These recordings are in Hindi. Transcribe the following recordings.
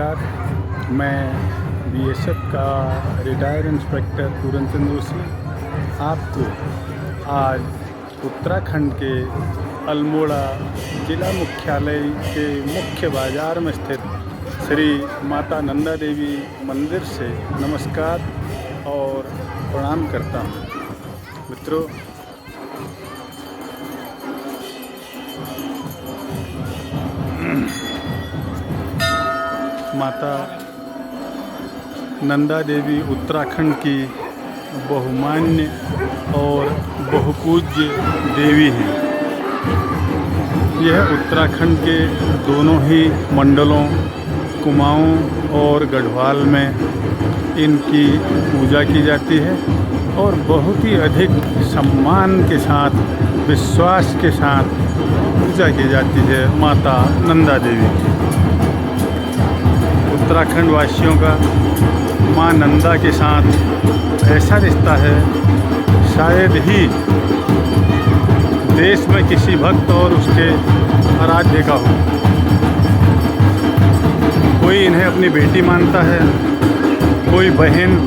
नमस्कार। मैं बीएसएफ का रिटायर्ड इंस्पेक्टर पूरन चंद्र जोशी आपको आज उत्तराखंड के अल्मोड़ा जिला मुख्यालय के मुख्य बाज़ार में स्थित श्री माता नंदा देवी मंदिर से नमस्कार और प्रणाम करता हूँ। मित्रों, माता नंदा देवी उत्तराखंड की बहुमान्य और बहुपूज्य देवी हैं। यह उत्तराखंड के दोनों ही मंडलों कुमाऊं और गढ़वाल में इनकी पूजा की जाती है और बहुत ही अधिक सम्मान के साथ, विश्वास के साथ पूजा की जाती है माता नंदा देवी की। उत्तराखंड वासियों का मां नंदा के साथ ऐसा रिश्ता है, शायद ही देश में किसी भक्त और उसके आराध्य का हो। कोई इन्हें अपनी बेटी मानता है, कोई बहन,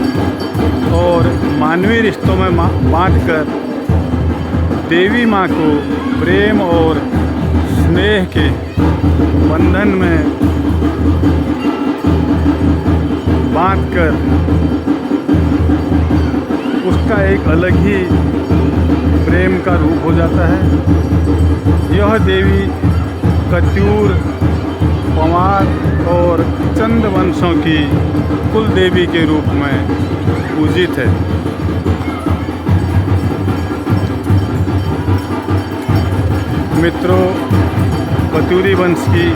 और मानवीय रिश्तों में बांधकर देवी माँ को प्रेम और स्नेह के बंधन में बांधकर उसका एक अलग ही प्रेम का रूप हो जाता है। यह देवी कत्यूर, पंवार और चंद वंशों की कुल देवी के रूप में पूजित है। मित्रों, कत्यूरी वंश की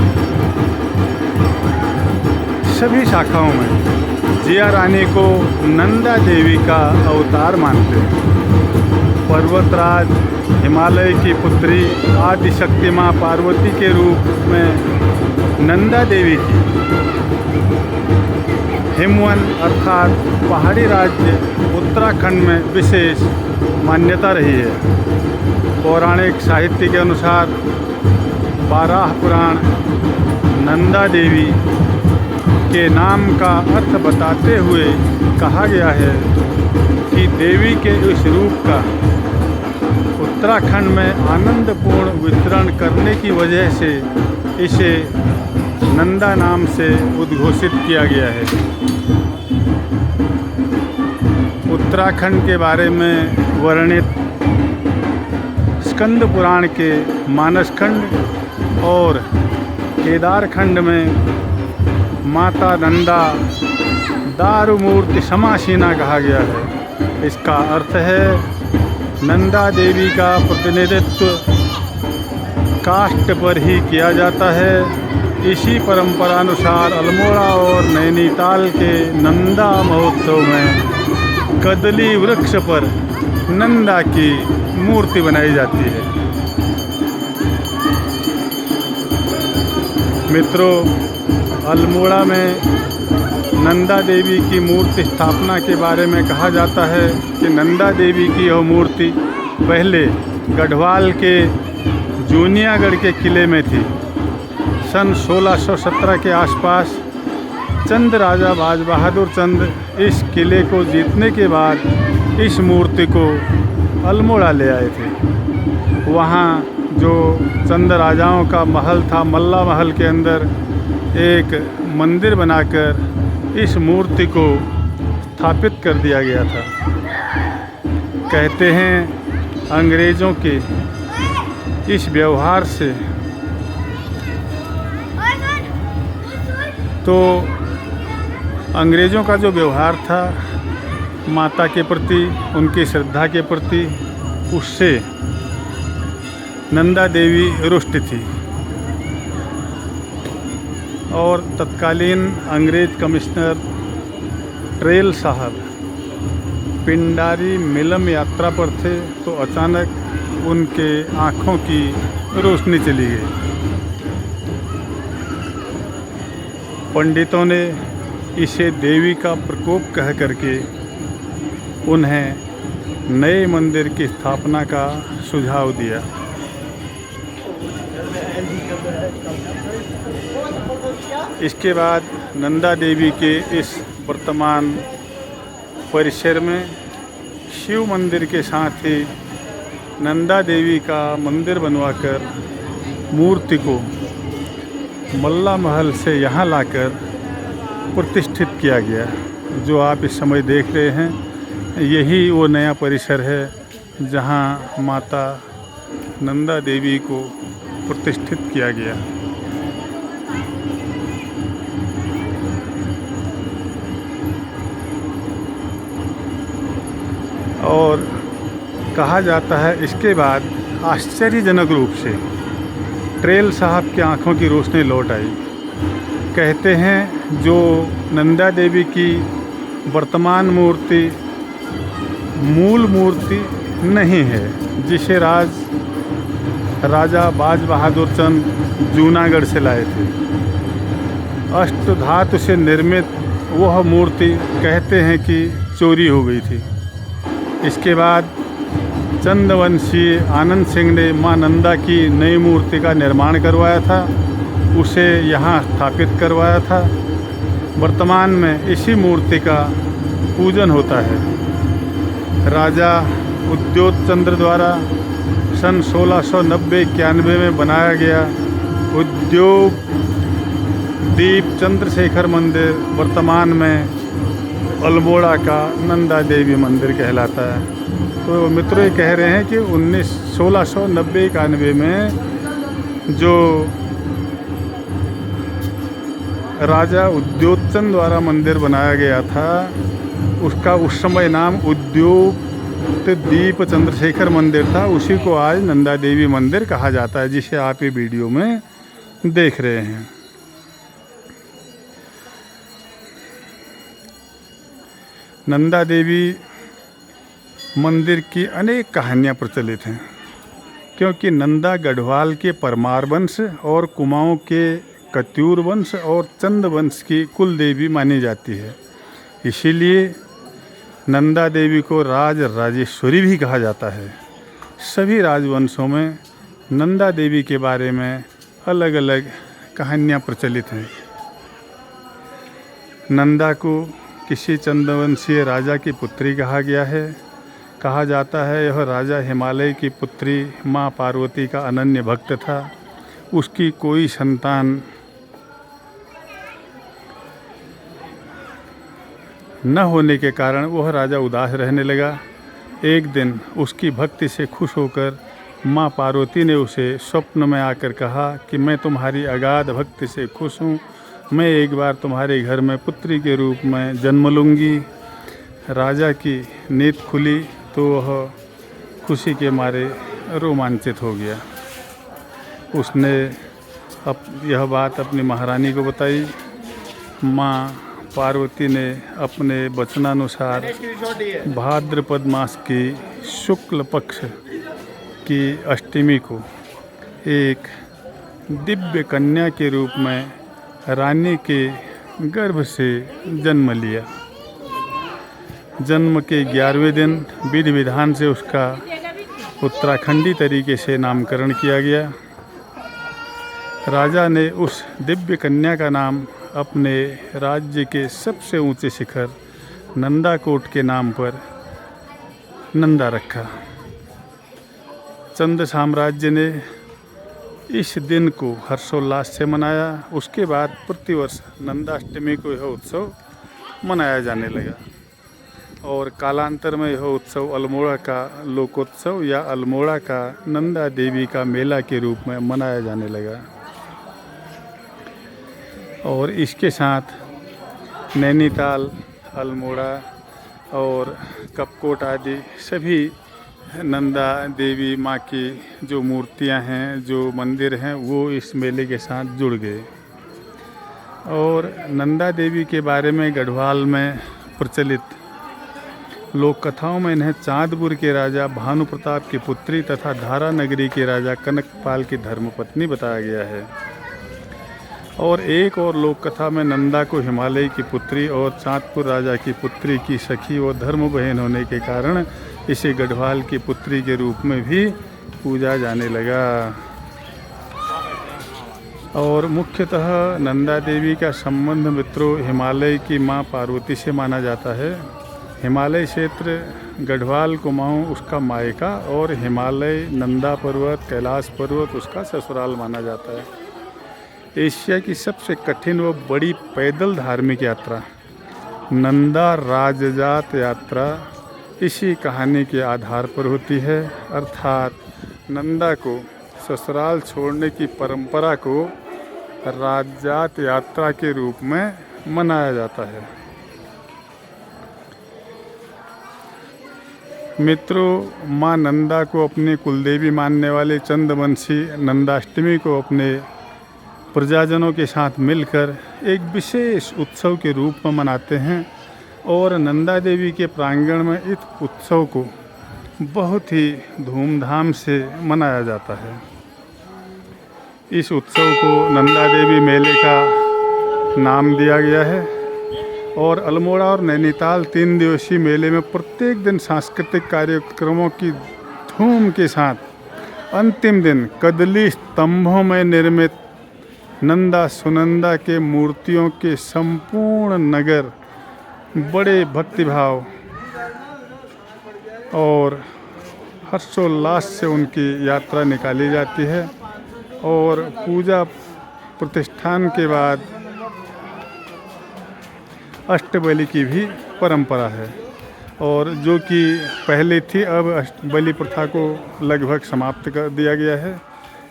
सभी शाखाओं में जिया रानी को नंदा देवी का अवतार मानते हैं। पर्वतराज हिमालय की पुत्री आदिशक्ति माँ पार्वती के रूप में नंदा देवी की हिमवन अर्थात पहाड़ी राज्य उत्तराखंड में विशेष मान्यता रही है। पौराणिक साहित्य के अनुसार बारह पुराण नंदा देवी के नाम का अर्थ बताते हुए कहा गया है कि देवी के इस रूप का उत्तराखंड में आनंदपूर्ण वितरण करने की वजह से इसे नंदा नाम से उद्घोषित किया गया है। उत्तराखंड के बारे में वर्णित स्कंद पुराण के मानसखंड और केदारखंड में माता नंदा दारुमूर्ति समासीना कहा गया है। इसका अर्थ है नंदा देवी का प्रतिनिधित्व काष्ठ पर ही किया जाता है। इसी परंपरानुसार अल्मोड़ा और नैनीताल के नंदा महोत्सव में कदली वृक्ष पर नंदा की मूर्ति बनाई जाती है। मित्रों, अल्मोड़ा में नंदा देवी की मूर्ति स्थापना के बारे में कहा जाता है कि नंदा देवी की यह मूर्ति पहले गढ़वाल के जूनियागढ़ के किले में थी। सन 1617 के आसपास चंद राजा बाज बहादुर चंद इस किले को जीतने के बाद इस मूर्ति को अल्मोड़ा ले आए थे। वहाँ जो चंद राजाओं का महल था, मल्ला महल के अंदर एक मंदिर बनाकर इस मूर्ति को स्थापित कर दिया गया था। कहते हैं अंग्रेज़ों के इस व्यवहार से तो अंग्रेज़ों का जो व्यवहार था माता के प्रति, उनकी श्रद्धा के प्रति, उससे नंदा देवी रुष्ट थी और तत्कालीन अंग्रेज कमिश्नर ट्रेल साहब पिंडारी मिलम यात्रा पर थे तो अचानक उनके आँखों की रोशनी चली गई। पंडितों ने इसे देवी का प्रकोप कह करके उन्हें नए मंदिर की स्थापना का सुझाव दिया। इसके बाद नंदा देवी के इस वर्तमान परिसर में शिव मंदिर के साथ ही नंदा देवी का मंदिर बनवाकर मूर्ति को मल्ला महल से यहाँ लाकर प्रतिष्ठित किया गया। जो आप इस समय देख रहे हैं यही वो नया परिसर है जहाँ माता नंदा देवी को प्रतिष्ठित किया गया। और कहा जाता है इसके बाद आश्चर्यजनक रूप से ट्रेल साहब की आंखों की रोशनी लौट आई। कहते हैं जो नंदा देवी की वर्तमान मूर्ति मूल मूर्ति नहीं है, जिसे राजा बाज बहादुर चंद जूनागढ़ से लाए थे। अष्टधातु से निर्मित वह मूर्ति कहते हैं कि चोरी हो गई थी। इसके बाद चंदवंशी आनंद सिंह ने मां नंदा की नई मूर्ति का निर्माण करवाया था, उसे यहाँ स्थापित करवाया था। वर्तमान में इसी मूर्ति का पूजन होता है। राजा उद्योग चंद्र द्वारा सन 1690-91 में बनाया गया उद्योग दीप चंद्रशेखर मंदिर वर्तमान में अल्मोड़ा का नंदा देवी मंदिर कहलाता है। तो मित्रों ये कह रहे हैं कि 1690-91 में जो राजा उद्योगचंद द्वारा मंदिर बनाया गया था उसका उस समय नाम उद्योग दीप चंद्रशेखर मंदिर था। उसी को आज नंदा देवी मंदिर कहा जाता है, जिसे आप ये वीडियो में देख रहे हैं। नंदा देवी मंदिर की अनेक कहानियाँ प्रचलित हैं, क्योंकि नंदा गढ़वाल के परमार वंश और कुमाऊँ के कत्यूर वंश और चंद वंश की कुल देवी मानी जाती है। इसीलिए नंदा देवी को राज राजेश्वरी भी कहा जाता है। सभी राजवंशों में नंदा देवी के बारे में अलग अलग कहानियाँ प्रचलित हैं। नंदा को किसी चंदवंशीय राजा की पुत्री कहा गया है। कहा जाता है यह राजा हिमालय की पुत्री माँ पार्वती का अनन्य भक्त था। उसकी कोई संतान न होने के कारण वह राजा उदास रहने लगा। एक दिन उसकी भक्ति से खुश होकर माँ पार्वती ने उसे स्वप्न में आकर कहा कि मैं तुम्हारी अगाध भक्ति से खुश हूँ, मैं एक बार तुम्हारे घर में पुत्री के रूप में जन्म लूँगी। राजा की नींद खुली तो वह खुशी के मारे रोमांचित हो गया। उसने यह बात अपनी महारानी को बताई। माँ पार्वती ने अपने वचनानुसार भाद्रपद मास की शुक्ल पक्ष की अष्टमी को एक दिव्य कन्या के रूप में रानी के गर्भ से जन्म लिया। जन्म के 11वें दिन विधि विधान से उसका उत्तराखंडी तरीके से नामकरण किया गया। राजा ने उस दिव्य कन्या का नाम अपने राज्य के सबसे ऊंचे शिखर नंदाकोट के नाम पर नंदा रखा। चंद साम्राज्य ने इस दिन को हर्षोल्लास से मनाया। उसके बाद प्रतिवर्ष नंदाष्टमी को यह उत्सव मनाया जाने लगा और कालांतर में यह उत्सव अल्मोड़ा का लोकोत्सव या अल्मोड़ा का नंदा देवी का मेला के रूप में मनाया जाने लगा। और इसके साथ नैनीताल, अल्मोड़ा और कपकोट आदि सभी नंदा देवी माँ की जो मूर्तियाँ हैं, जो मंदिर हैं, वो इस मेले के साथ जुड़ गए। और नंदा देवी के बारे में गढ़वाल में प्रचलित लोक कथाओं में इन्हें चांदपुर के राजा भानु प्रताप की पुत्री तथा धारा नगरी के राजा कनकपाल की धर्मपत्नी बताया गया है। और एक और लोक कथा में नंदा को हिमालय की पुत्री और चांदपुर राजा की पुत्री की सखी और धर्म बहन होने के कारण इसे गढ़वाल की पुत्री के रूप में भी पूजा जाने लगा। और मुख्यतः नंदा देवी का संबंध मित्रों हिमालय की माँ पार्वती से माना जाता है। हिमालय क्षेत्र गढ़वाल कुमाऊँ उसका मायका और हिमालय नंदा पर्वत कैलाश पर्वत उसका ससुराल माना जाता है। एशिया की सबसे कठिन व बड़ी पैदल धार्मिक यात्रा नंदा राजजात यात्रा इसी कहानी के आधार पर होती है, अर्थात नंदा को ससुराल छोड़ने की परंपरा को राजजात यात्रा के रूप में मनाया जाता है। मित्रों, माँ नंदा को अपने कुलदेवी मानने वाले चंदवंशी नंदाष्टमी को अपने प्रजाजनों के साथ मिलकर एक विशेष उत्सव के रूप में मनाते हैं और नंदा देवी के प्रांगण में इस उत्सव को बहुत ही धूमधाम से मनाया जाता है। इस उत्सव को नंदा देवी मेले का नाम दिया गया है और अल्मोड़ा और नैनीताल 3 दिवसीय मेले में प्रत्येक दिन सांस्कृतिक कार्यक्रमों की धूम के साथ अंतिम दिन कदली स्तंभों में निर्मित नंदा सुनंदा के मूर्तियों के संपूर्ण नगर बड़े भक्तिभाव और हर्षोल्लास से उनकी यात्रा निकाली जाती है और पूजा प्रतिष्ठान के बाद अष्टबलि की भी परंपरा है और जो कि पहले थी अब अष्टबलि प्रथा को लगभग समाप्त कर दिया गया है।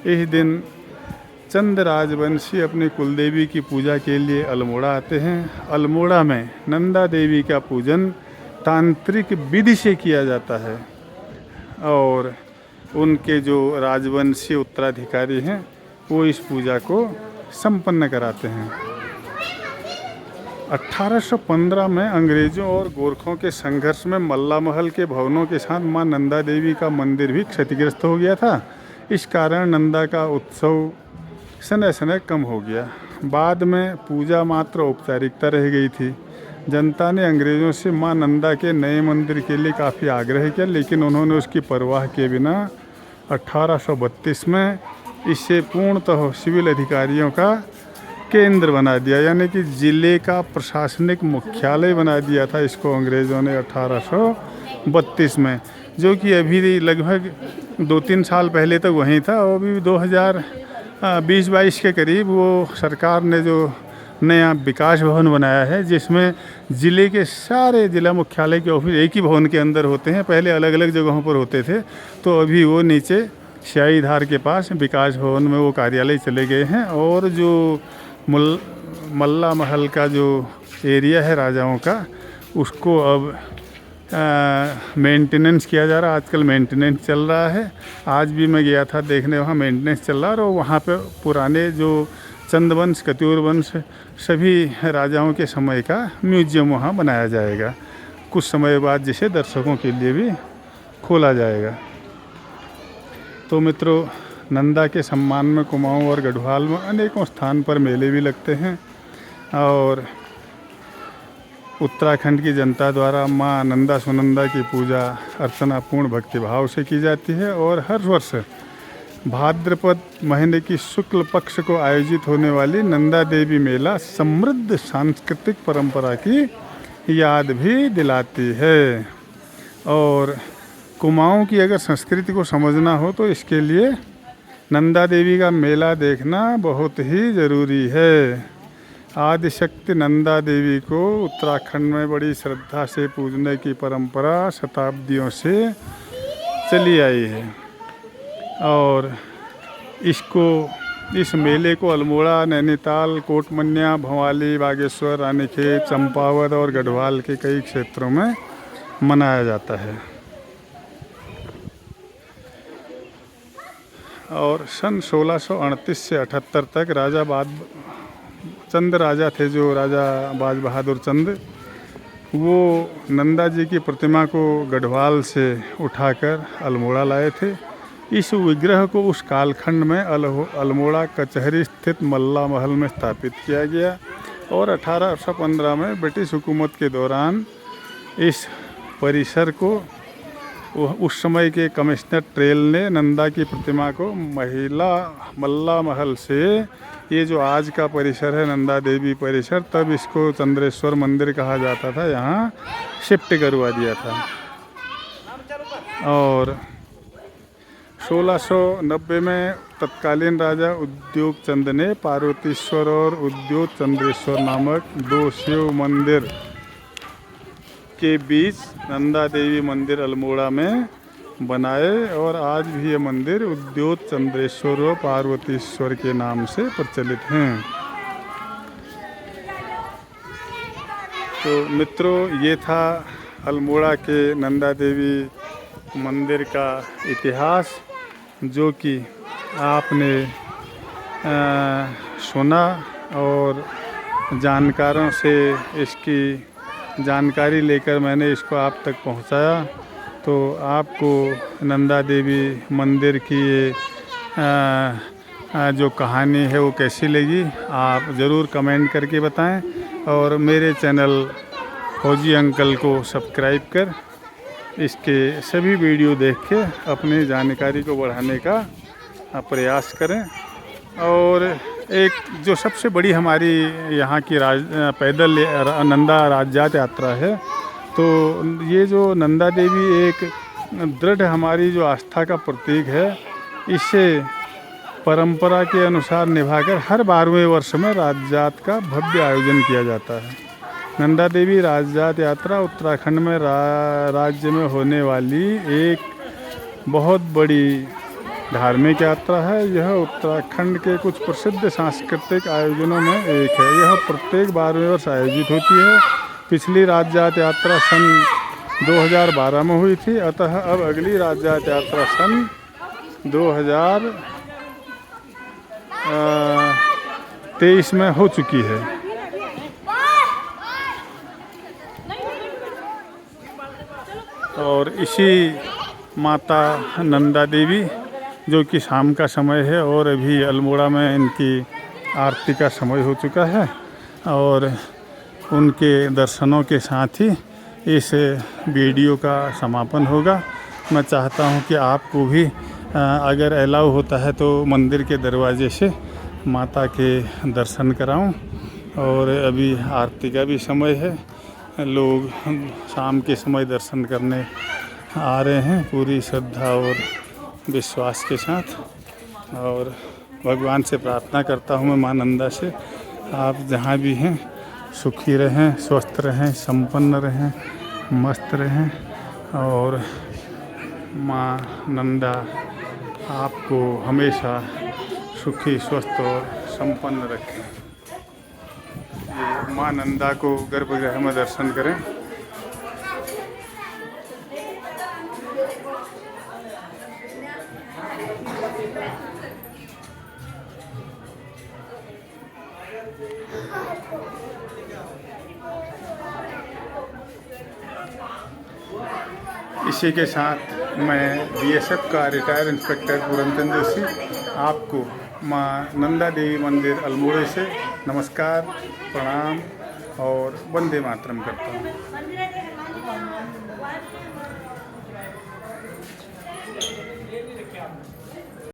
इस दिन चंद राजवंशी अपनी कुलदेवी की पूजा के लिए अल्मोड़ा आते हैं। अल्मोड़ा में नंदा देवी का पूजन तांत्रिक विधि से किया जाता है और उनके जो राजवंशी उत्तराधिकारी हैं वो इस पूजा को संपन्न कराते हैं। 1815 में अंग्रेज़ों और गोरखों के संघर्ष में मल्ला महल के भवनों के साथ मां नंदा देवी का मंदिर भी क्षतिग्रस्त हो गया था। इस कारण नंदा का उत्सव समय समय कम हो गया। बाद में पूजा मात्र औपचारिकता रह गई थी। जनता ने अंग्रेज़ों से मां नंदा के नए मंदिर के लिए काफ़ी आग्रह किया, लेकिन उन्होंने उसकी परवाह किए बिना 1832 में इसे पूर्णतः सिविल अधिकारियों का केंद्र बना दिया, यानी कि ज़िले का प्रशासनिक मुख्यालय बना दिया था इसको अंग्रेज़ों ने 1832 में, जो कि अभी लगभग 2-3 साल पहले तक वहीं था और अभी 2020-22 के करीब वो सरकार ने जो नया विकास भवन बनाया है जिसमें ज़िले के सारे ज़िला मुख्यालय के ऑफिस एक ही भवन के अंदर होते हैं। पहले अलग अलग जगहों पर होते थे, तो अभी वो नीचे स्याही धार के पास विकास भवन में वो कार्यालय चले गए हैं और जो मल्ला महल का जो एरिया है राजाओं का उसको अब मेंटेनेंस किया जा रहा है। आजकल मेंटेनेंस चल रहा है। आज भी मैं गया था देखने, वहाँ मेंटेनेंस चल रहा है और वहाँ पे पुराने जो चंदवंश कत्यूर वंश सभी राजाओं के समय का म्यूजियम वहाँ बनाया जाएगा कुछ समय बाद, जिसे दर्शकों के लिए भी खोला जाएगा। तो मित्रों, नंदा के सम्मान में कुमाऊँ और गढ़वाल में अनेकों स्थान पर मेले भी लगते हैं और उत्तराखंड की जनता द्वारा माँ नंदा सुनंदा की पूजा अर्चना पूर्ण भक्तिभाव से की जाती है और हर वर्ष भाद्रपद महीने की शुक्ल पक्ष को आयोजित होने वाली नंदा देवी मेला समृद्ध सांस्कृतिक परंपरा की याद भी दिलाती है। और कुमाऊँ की अगर संस्कृति को समझना हो तो इसके लिए नंदा देवी का मेला देखना बहुत ही ज़रूरी है। आदिशक्ति नंदा देवी को उत्तराखंड में बड़ी श्रद्धा से पूजने की परंपरा शताब्दियों से चली आई है और इस मेले को अल्मोड़ा, नैनीताल, कोटमन्या, भवाली, बागेश्वर, रानीखेत, चंपावत और गढ़वाल के कई क्षेत्रों में मनाया जाता है। और सन 1638 से 78 तक चंद राजा थे, जो राजा बाज बहादुर चंद, वो नंदा जी की प्रतिमा को गढ़वाल से उठाकर अल्मोड़ा लाए थे। इस विग्रह को उस कालखंड में अल्मोड़ा कचहरी स्थित मल्ला महल में स्थापित किया गया और 1815 में ब्रिटिश हुकूमत के दौरान इस परिसर को उस समय के कमिश्नर ट्रेल ने नंदा की प्रतिमा को मल्ला महल से ये जो आज का परिसर है नंदा देवी परिसर, तब इसको चंद्रेश्वर मंदिर कहा जाता था, यहाँ शिफ्ट करवा दिया था। और 1690 में तत्कालीन राजा उद्योग चंद ने पार्वतीश्वर और उद्योग चंद्रेश्वर नामक 2 शिव मंदिर के बीच नंदा देवी मंदिर अल्मोड़ा में बनाए, और आज भी ये मंदिर उद्योग चंद्रेश्वर और पार्वतीश्वर के नाम से प्रचलित हैं। तो मित्रों, ये था अल्मोड़ा के नंदा देवी मंदिर का इतिहास, जो कि आपने सुना और जानकारों से इसकी जानकारी लेकर मैंने इसको आप तक पहुंचाया। तो आपको नंदा देवी मंदिर की ये जो कहानी है वो कैसी लगी, आप ज़रूर कमेंट करके बताएं, और मेरे चैनल फौजी अंकल को सब्सक्राइब कर इसके सभी वीडियो देख के अपनी जानकारी को बढ़ाने का प्रयास करें। और एक जो सबसे बड़ी हमारी यहाँ की पैदल नंदा राजजात यात्रा है, तो ये जो नंदा देवी एक दृढ़ हमारी जो आस्था का प्रतीक है, इसे परंपरा के अनुसार निभाकर हर 12वें वर्ष में राजजात का भव्य आयोजन किया जाता है। नंदा देवी राजजात यात्रा उत्तराखंड में राज्य में होने वाली एक बहुत बड़ी धार्मिक यात्रा है। यह उत्तराखंड के कुछ प्रसिद्ध सांस्कृतिक आयोजनों में एक है। यह प्रत्येक 12वें वर्ष आयोजित होती है। पिछली राजजात यात्रा सन 2012 में हुई थी, अतः अब अगली राजजात यात्रा सन 2023 में हो चुकी है। और इसी माता नंदा देवी, जो कि शाम का समय है और अभी अल्मोड़ा में इनकी आरती का समय हो चुका है, और उनके दर्शनों के साथ ही इस वीडियो का समापन होगा। मैं चाहता हूं कि आपको भी अगर अलाउ होता है तो मंदिर के दरवाजे से माता के दर्शन कराऊं। और अभी आरती का भी समय है, लोग शाम के समय दर्शन करने आ रहे हैं पूरी श्रद्धा और विश्वास के साथ। और भगवान से प्रार्थना करता हूँ मैं, माँ नंदा से, आप जहाँ भी हैं सुखी रहें, स्वस्थ रहें, संपन्न रहें, मस्त रहें, और माँ नंदा आपको हमेशा सुखी, स्वस्थ और संपन्न रखें। माँ नंदा को गर्भगृह में दर्शन करें। इसी के साथ मैं बीएसएफ का रिटायर्ड इंस्पेक्टर पूरनचंद जोशी आपको माँ नंदा देवी मंदिर अल्मोड़े से नमस्कार, प्रणाम और वंदे मातरम करता हूँ।